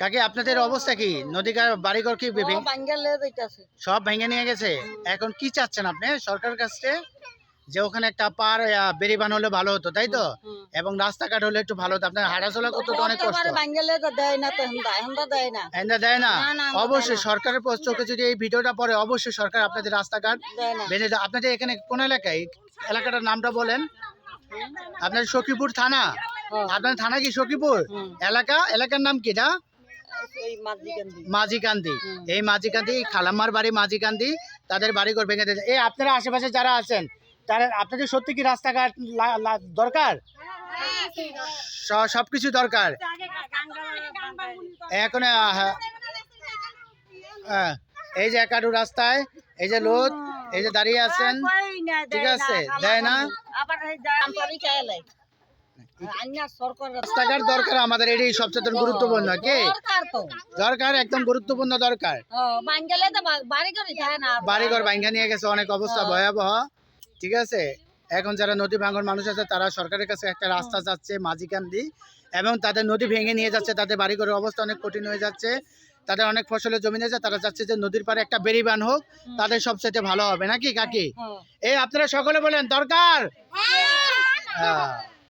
কাকি আপনাদের অবস্থা কি? নদীকার বাড়িঘর কি সব ভেঙে নিয়ে গেছে? এখন কি চাচ্ছেন আপনি সরকারের কাছে? যে ওখানে একটা পার বেড়ি বানালে ভালো হতো, তাই তো? এবং রাস্তাঘাট হলে একটু ভালো হতো। আপনার হাঁটাচলা করতে তো অনেক কষ্ট। দেয় না। অবশ্যই সরকারের চোখে যদি এই ভিডিওটা পড়ে, অবশ্যই সরকার আপনাদের রাস্তাঘাট বেঁধে দেয়। আপনাদের এখানে কোন এলাকায়? এলাকাটার নামটা বলেন। আপনার সখীপুর থানা? আপনার থানা কি সখীপুর? এলাকার নাম কি? এটা মাঝিকান্দি। এই মাঝিকান্দি খালাম্মার বাড়ি মাঝিকান্দি, তাদের বাড়িঘর ভেঙে দিয়েছে। এই আপনারা আশেপাশে যারা আছেন, তারা আপনাদের সত্যি কি রাস্তাঘাট দরকার? সবকিছু দরকার এখন। এই যে একাডু রাস্তায় এই যে লোক এই যে দাঁড়িয়ে আছেন, ঠিক আছে, দেয় না। রাস্তাঘাট দরকার আমাদের, এটাই সবচেয়ে গুরুত্বপূর্ণ। কি দরকার? একদম গুরুত্বপূর্ণ দরকার। বাড়িঘর ভাঙ্গা নিয়ে গেছে, অনেক অবস্থা ভয়াবহ, ঠিক আছে। এখন যারা নদী ভাঙন মানুষ আছে, তারা সরকারের কাছে একটা রাস্তা যাচ্ছে মাঝিকান্দি, এবং তাদের নদী ভেঙে নিয়ে যাচ্ছে, তাদের বাড়িঘরের অবস্থা অনেক কঠিন হয়ে যাচ্ছে, তাদের অনেক ফসলের জমি নিয়ে যাচ্ছে। তারা চাচ্ছে যে নদীর পাড়ে একটা বেড়ি বান হোক, তাদের সবচেয়ে ভালো হবে, নাকি কাকি? এই আপনারা সকলে বলেন দরকার।